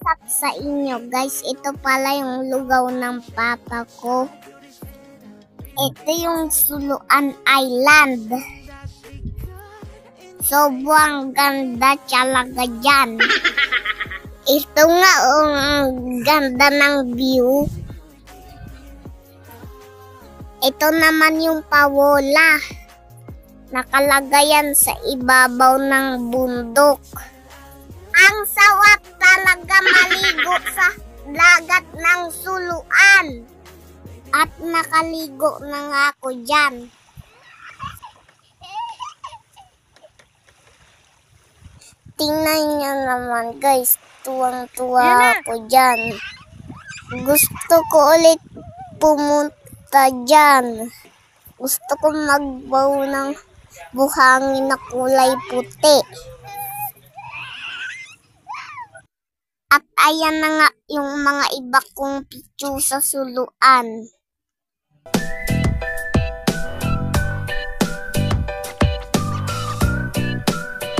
Up sa inyo guys, ito pala yung lugaw ng papa ko. Ito yung Suluan Island. Sobrang ganda talaga dyan. Ito nga ang ganda ng view. Ito naman yung Pawola. Nakalagay yan sa ibabaw ng bundok. Ang sarap talaga maligo sa dagat ng Suluan. At nakaligo na nga ako dyan. Tingnan nyo naman guys, tuwang-tuwa ako dyan. Gusto ko ulit pumunta dyan. Gusto ko magbaw ng buhangin na kulay puti. At ayan na nga yung mga iba kong picture sa Suluan.